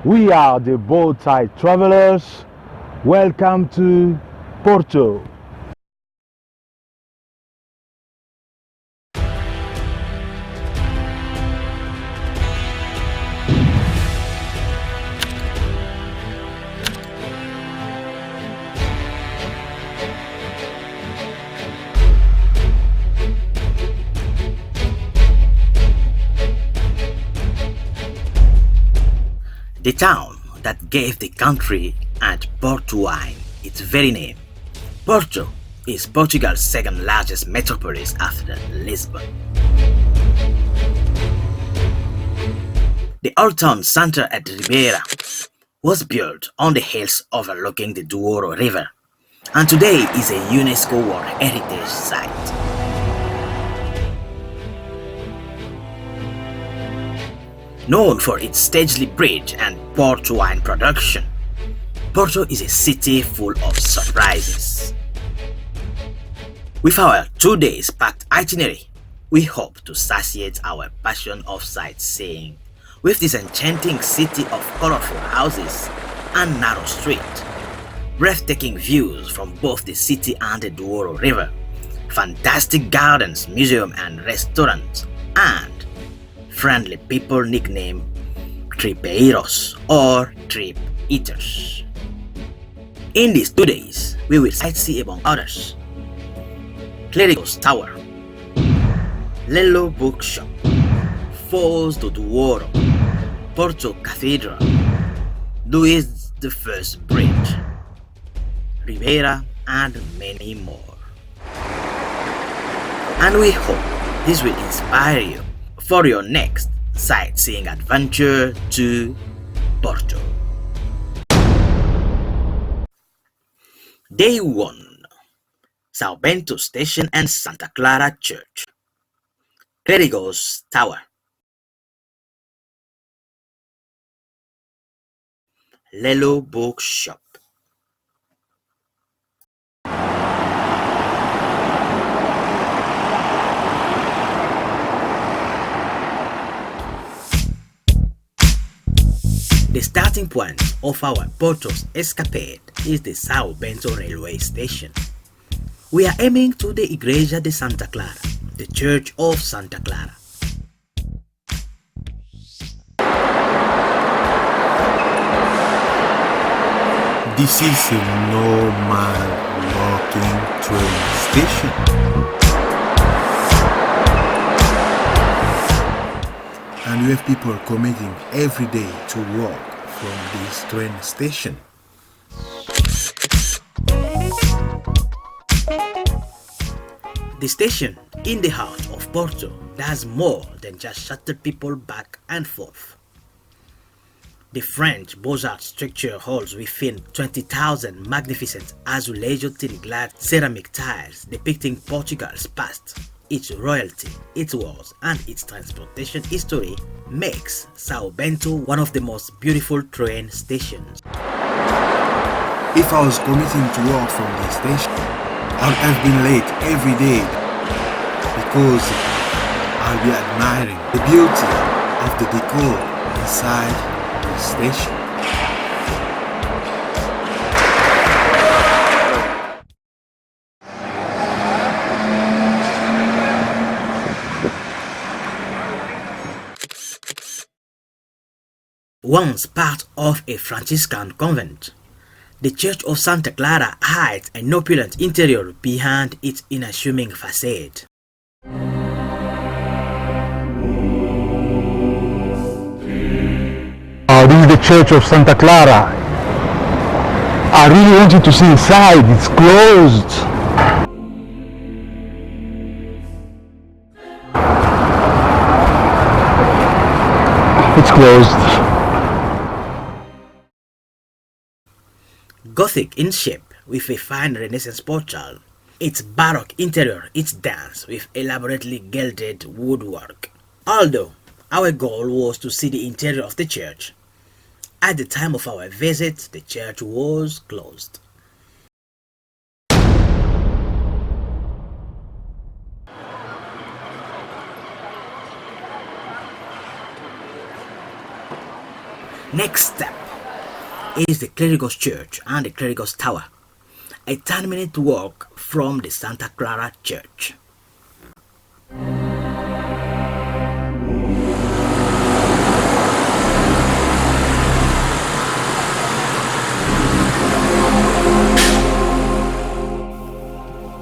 We are the boat-side travelers. Welcome to Porto. The town that gave the country and Porto wine its very name. Porto is Portugal's second largest metropolis after Lisbon. The old town centre at Ribiera was built on the hills overlooking the Douro River and today is a UNESCO World Heritage Site. Known for its Stagely Bridge and port wine production, Porto is a city full of surprises. With our 2 days packed itinerary, we hope to satiate our passion of sightseeing with this enchanting city of colorful houses and narrow streets, breathtaking views from both the city and the Douro River, fantastic gardens, museum and restaurants, and friendly people nicknamed tripeiros or trip eaters. In these 2 days, we will sightsee among others Clerigos Tower, Lello Bookshop, Falls do Douro, Porto Cathedral, Luís the First Bridge, Ribiera, and many more. And we hope this will inspire you for your next sightseeing adventure to Porto. Day 1. São Bento Station and Santa Clara Church. Clerigos Tower. Lello Bookshop. The starting point of our Porto's escapade is the São Bento railway station. We are aiming to the Igreja de Santa Clara, the Church of Santa Clara. This is a normal walking train station. And you have people commuting every day to work from this train station. The station in the heart of Porto does more than just shuttle people back and forth. The French Beaux-Arts structure holds within 20,000 magnificent azulejo tinglad ceramic tiles depicting Portugal's past, its royalty, its wars, and its transportation history makes São Bento one of the most beautiful train stations. If I was commuting to work from this station, I would have been late every day because I'll be admiring the beauty of the decor inside the station. Once part of a Franciscan convent, the Church of Santa Clara hides an opulent interior behind its unassuming facade. This is the Church of Santa Clara. I really want you to see inside. It's closed. It's closed. Gothic in shape with a fine Renaissance portal, its Baroque interior is danced with elaborately gilded woodwork. Although our goal was to see the interior of the church, at the time of our visit the church was closed. Next step is the Clerigos Church and the Clerigos Tower, a 10-minute walk from the Santa Clara Church.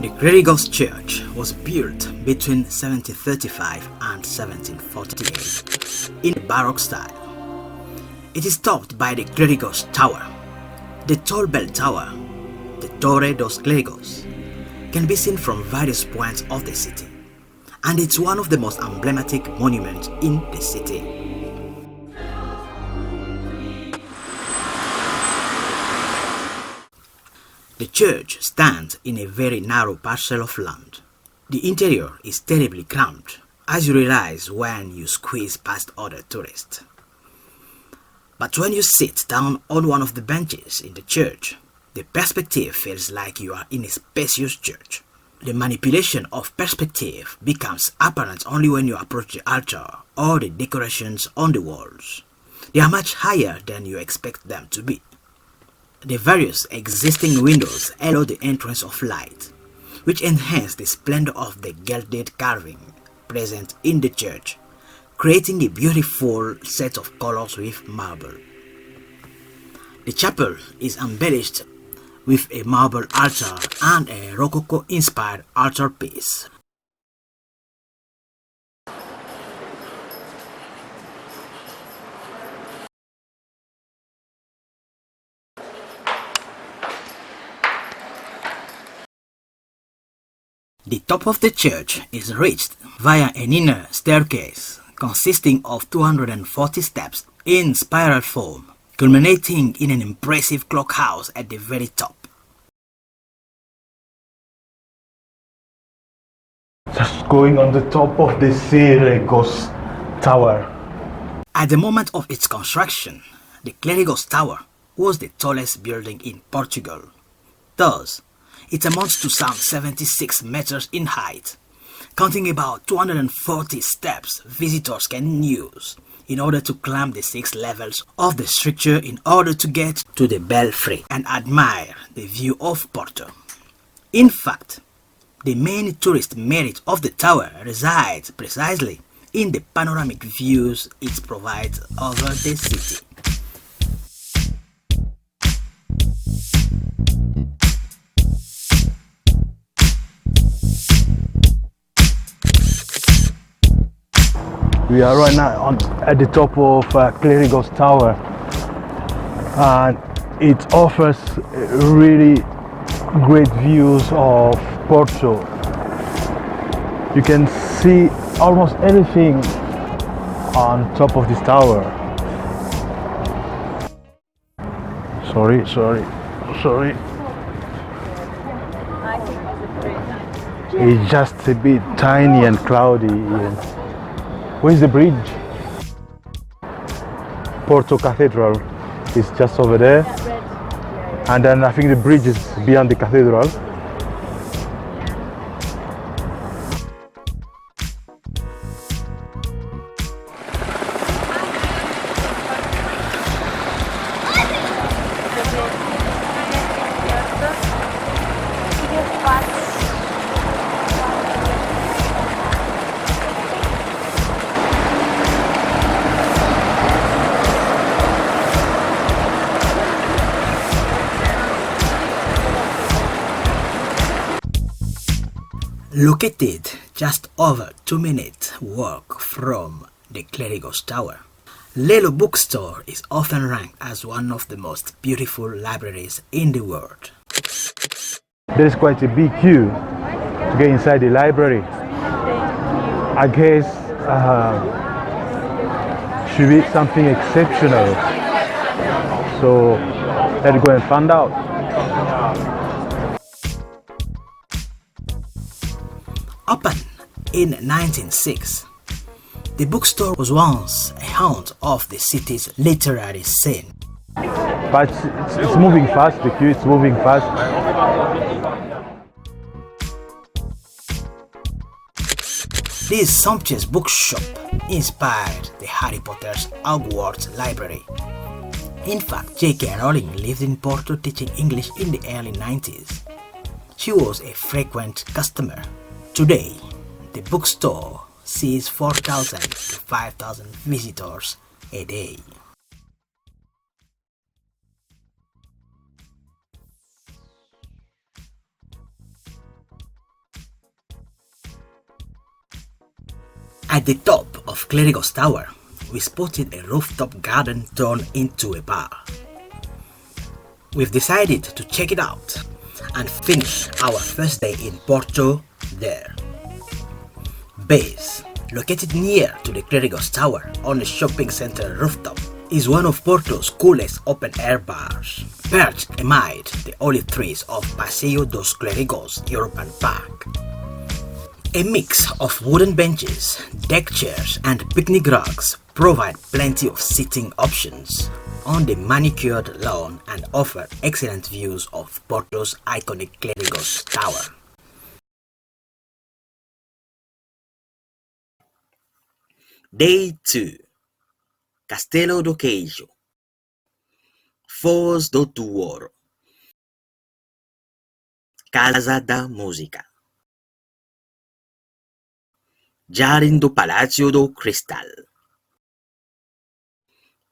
The Clerigos Church was built between 1735 and 1748 in the Baroque style. It is topped by the Clerigos Tower. The tall bell tower, the Torre dos Clerigos, can be seen from various points of the city, and it's one of the most emblematic monuments in the city. The church stands in a very narrow parcel of land. The interior is terribly cramped, as you realize when you squeeze past other tourists. But when you sit down on one of the benches in the church, the perspective feels like you are in a spacious church. The manipulation of perspective becomes apparent only when you approach the altar or the decorations on the walls. They are much higher than you expect them to be. The various existing windows allow the entrance of light, which enhance the splendor of the gilded carving present in the church, creating a beautiful set of colors with marble. The chapel is embellished with a marble altar and a Rococo-inspired altarpiece. The top of the church is reached via an inner staircase consisting of 240 steps in spiral form, culminating in an impressive clockhouse at the very top. Just going on the top of the Clerigos Tower. At the moment of its construction, the Clerigos Tower was the tallest building in Portugal. Thus, it amounts to some 76 meters in height, counting about 240 steps visitors can use in order to climb the 6 levels of the structure in order to get to the belfry and admire the view of Porto. In fact, the main tourist merit of the tower resides precisely in the panoramic views it provides over the city. We are right now at the top of Clerigos Tower, and it offers really great views of Porto. You can see almost everything on top of this tower. Sorry. It's just a bit tiny and cloudy here. Where's the bridge? Porto Cathedral is just over there. And then I think the bridge is beyond the cathedral. Located just over 2-minute walk from the Clerigos Tower, Lello Bookstore is often ranked as one of the most beautiful libraries in the world. There's quite a big queue to get inside the library. I guess should be something exceptional. So let's go and find out. Opened in 1906, the bookstore was once a haunt of the city's literary scene. But it's moving fast, the queue is moving fast. This sumptuous bookshop inspired the Harry Potter's Hogwarts library, In fact, J.K. Rowling lived in Porto teaching English in the early 90s. She was a frequent customer. Today, the bookstore sees 4,000 to 5,000 visitors a day. At the top of Clerigos Tower, we spotted a rooftop garden turned into a bar. We've decided to check it out and finish our first day in Porto there. Base, located near to the Clerigos Tower on a shopping center rooftop, is one of Porto's coolest open-air bars, perched amid the olive trees of Passeio dos Clerigos European Park. A mix of wooden benches, deck chairs and picnic rugs provide plenty of seating options on the manicured lawn and offer excellent views of Porto's iconic Clerigos Tower. Day 2. Castelo do Queijo, Foz do Douro, Casa da Musica, Jardim do Palácio do Cristal,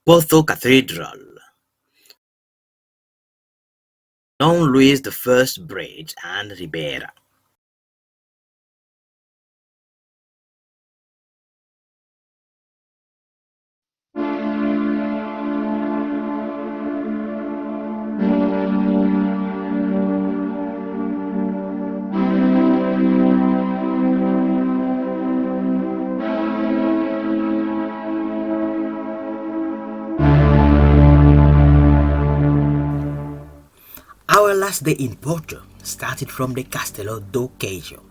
Porto Cathedral, Don Luis I Bridge and Ribiera. Our last day in Porto started from the Castelo do Queijo.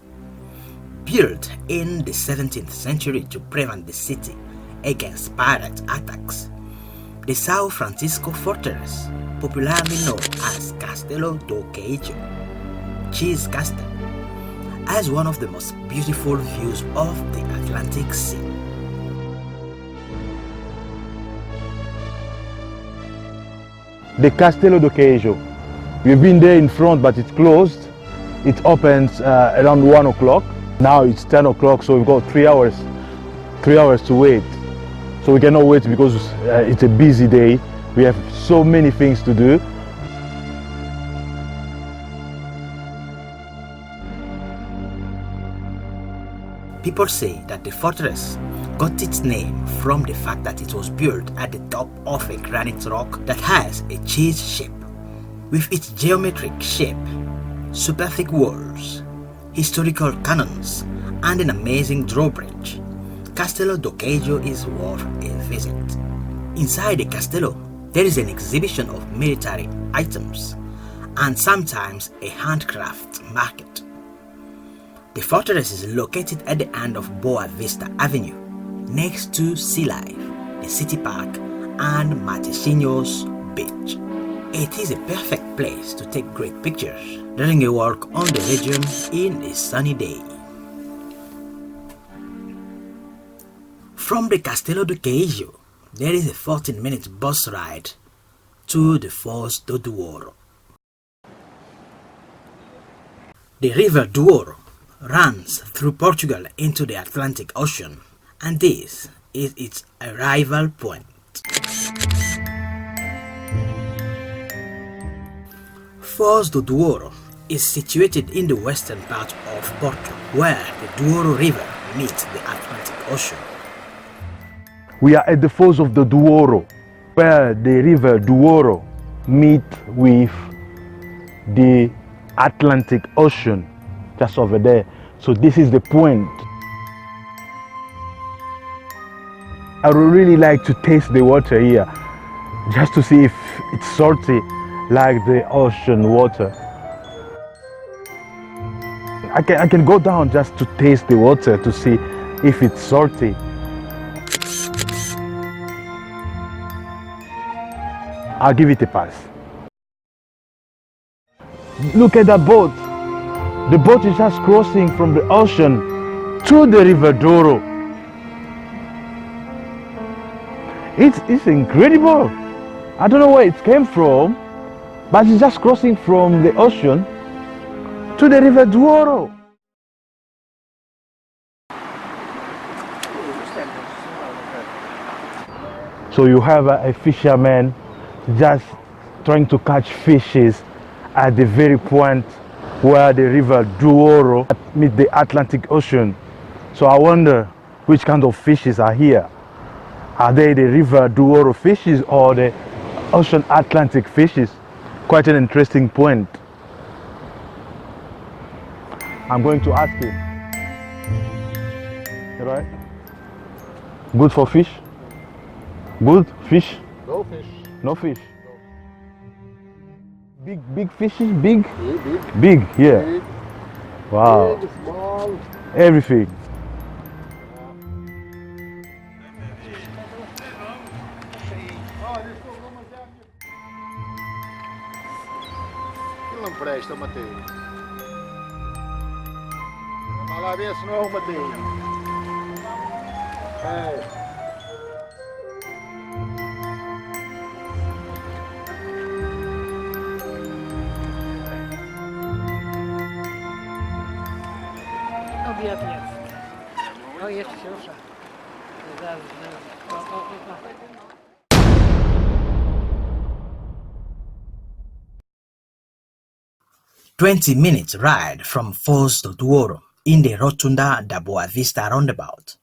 Built in the 17th century to prevent the city against pirate attacks, the São Francisco Fortress, popularly known as Castelo do Queijo, Cheese Castle, has one of the most beautiful views of the Atlantic Sea. The Castelo do Queijo. We've been there in front, but it's closed. It opens around 1 o'clock. Now it's 10 o'clock, so we've got 3 hours to wait. So we cannot wait because it's a busy day. We have so many things to do. People say that the fortress got its name from the fact that it was built at the top of a granite rock that has a cheese shape. With its geometric shape, super thick walls, historical cannons, and an amazing drawbridge, Castelo do Queijo is worth a visit. Inside the Castello, there is an exhibition of military items and sometimes a handcraft market. The fortress is located at the end of Boa Vista Avenue, next to Sea Life, the City Park, and Matosinhos Beach. It is a perfect place to take great pictures during a walk on the region in a sunny day. From the Castelo do Queijo, there is a 14-minute bus ride to the Foz do Douro. The river Douro runs through Portugal into the Atlantic Ocean, and this is its arrival point. Foz do Douro is situated in the western part of Porto, where the Douro River meets the Atlantic Ocean. We are at the Foz of the Douro, where the river Douro meets with the Atlantic Ocean, just over there. So this is the point. I would really like to taste the water here, just to see if it's salty like the ocean water. I can go down just to taste the water to see if it's salty. I'll give it a pass. Look at that boat. The boat is just crossing from the ocean to the river Douro. It's incredible. I don't know where it came from, but it's just crossing from the ocean to the river Douro. So you have a fisherman just trying to catch fishes at the very point where the river Douro meets the Atlantic Ocean. So I wonder which kind of fishes are here. Are they the river Douro fishes or the ocean Atlantic fishes? Quite an interesting point. I'm going to ask him. Right? Good for fish? Good fish? No fish. No fish. Big fishes? Big? Big. Big, yeah. Big. Wow. Big, small. Everything. Ele não presta, Mateus. Vai lá ver se não é o Mateus. É. Oh, jeszcze się rusza. Zaraz, o. 20 minutes ride from Foz do Douro in the Rotunda da Boa Vista roundabout,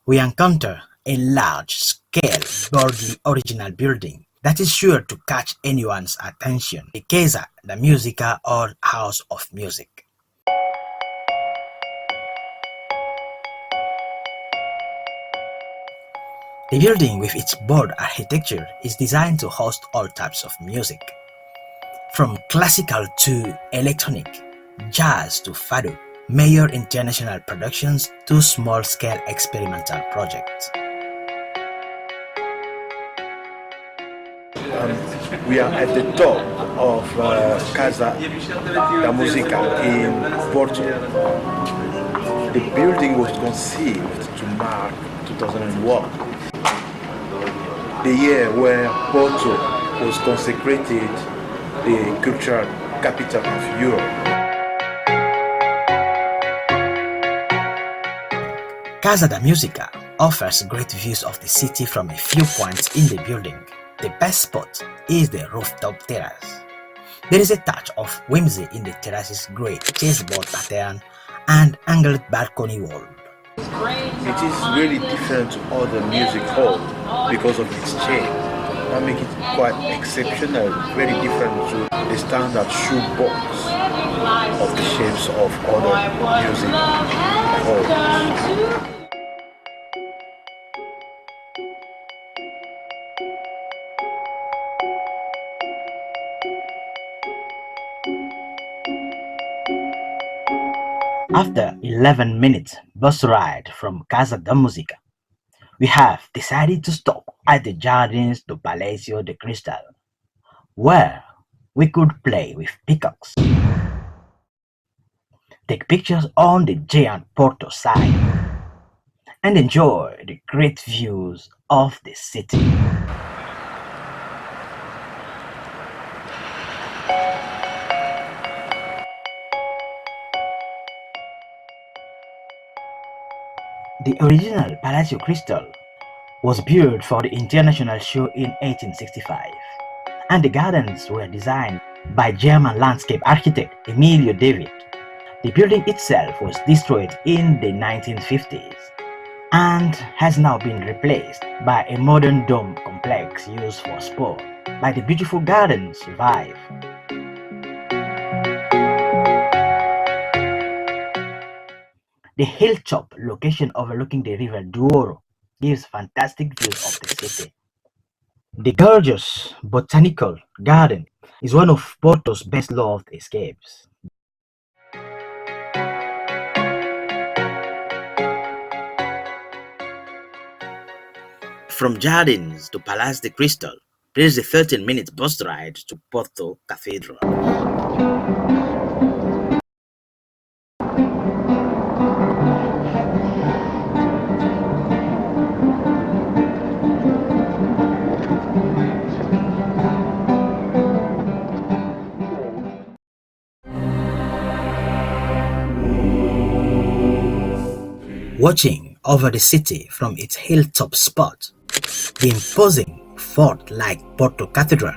we encounter a large-scale, boldly original building that is sure to catch anyone's attention, the Casa Da Musica or House of Music. The building with its bold architecture is designed to host all types of music, from classical to electronic, jazz to fado, major international productions to small-scale experimental projects. We are at the top of Casa Da Musica in Porto. The building was conceived to mark 2001, the year where Porto was consecrated the cultural capital of Europe. Casa Da Musica offers great views of the city from a few points in the building. The best spot is the rooftop terrace. There is a touch of whimsy in the terrace's great chessboard pattern and angled balcony wall. It is really different to other music halls because of its shape. That makes it quite exceptional, very different to the standard shoebox of the shapes of other music halls. After 11 minutes bus ride from Casa da Musica, we have decided to stop at the Jardins do Palacio de Cristal, where we could play with peacocks, take pictures on the giant Porto side, and enjoy the great views of the city. The original Palacio Cristal was built for the International Show in 1865, and the gardens were designed by German landscape architect Emilio David. The building itself was destroyed in the 1950s and has now been replaced by a modern dome complex used for sport, but the beautiful gardens survive. The hilltop location overlooking the river Douro gives fantastic views of the city. The gorgeous botanical garden is one of Porto's best loved escapes. From Jardins to Palace de Cristal, there is a 13-minute bus ride to Porto Cathedral. Watching over the city from its hilltop spot, the imposing fort like Porto Cathedral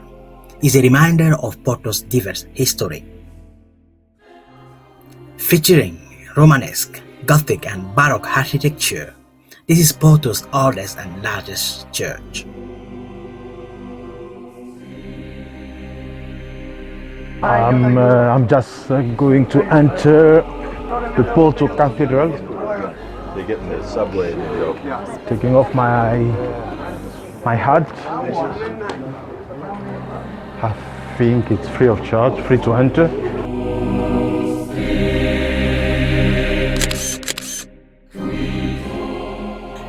is a reminder of Porto's diverse history. Featuring Romanesque, Gothic and Baroque architecture, this is Porto's oldest and largest church. I'm just going to enter the Porto Cathedral. They're getting the subway in New York. Taking off my hat. I think it's free of charge, free to enter.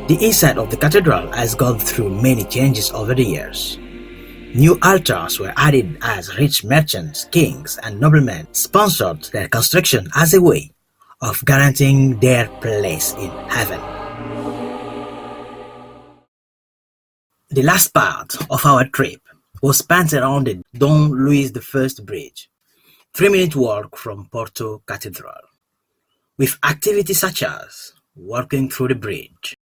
The inside of the cathedral has gone through many changes over the years. New altars were added as rich merchants, kings, and noblemen sponsored their construction as a way of guaranteeing their place in heaven. The last part of our trip was spent around the Dom Luis I Bridge, 3-minute walk from Porto Cathedral, with activities such as walking through the bridge,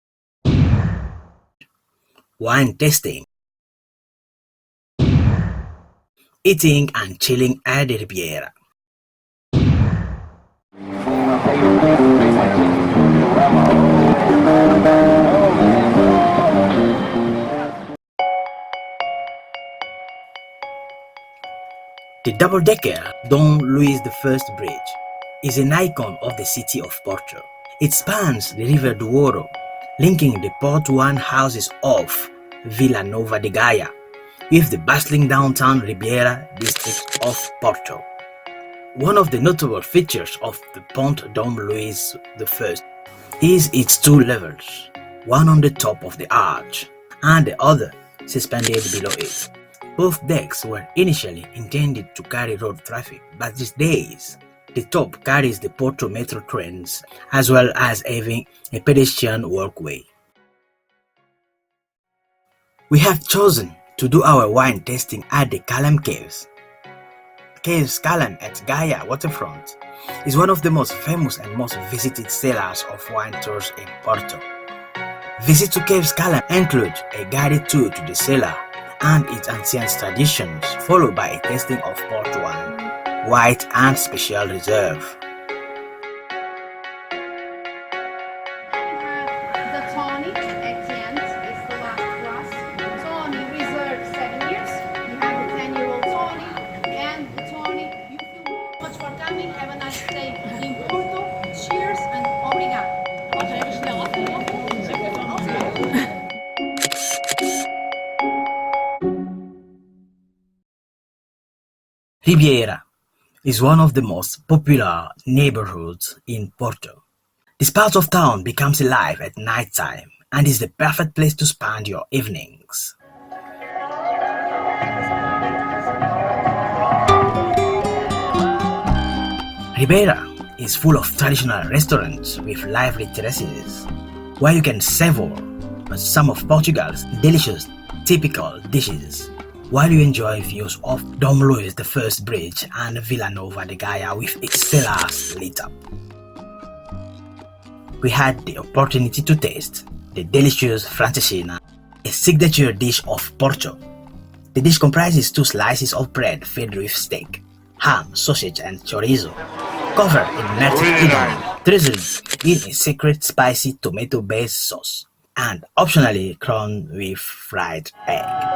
wine tasting, eating and chilling at the Ribiera. The double-decker Dom Luis I Bridge is an icon of the city of Porto. It spans the River Douro, linking the Portuan houses of Vila Nova de Gaia with the bustling downtown Ribiera district of Porto. One of the notable features of the Pont Dom Luis I is its 2 levels, one on the top of the arch and the other suspended below it. Both decks were initially intended to carry road traffic, but these days the top carries the Porto metro trains as well as having a pedestrian walkway. We have chosen to do our wine tasting at the Calam Caves. Caves Calam at Gaia waterfront is one of the most famous and most visited cellars of wine tours in Porto. Visits to Caves Calam include a guided tour to the cellar and its ancient traditions, followed by a tasting of port wine, white and special reserve. The tawny at the end is the last glass. Tawny reserve 7 years. You have the 10-year-old tawny and the tawny. You feel much for coming. Have a nice day in Porto. Cheers and obrigado. Ribiera is one of the most popular neighborhoods in Porto. This part of town becomes alive at night time and is the perfect place to spend your evenings. Ribiera is full of traditional restaurants with lively terraces, where you can savor some of Portugal's delicious typical dishes, while you enjoy views of Dom Luis I Bridge and Vila Nova de Gaia with its cellars lit up. We had the opportunity to taste the delicious francesinha, a signature dish of Porto. The dish comprises 2 slices of bread filled with steak, ham, sausage and chorizo, covered in melted edam, drizzled in a secret spicy tomato-based sauce, and optionally crowned with fried egg.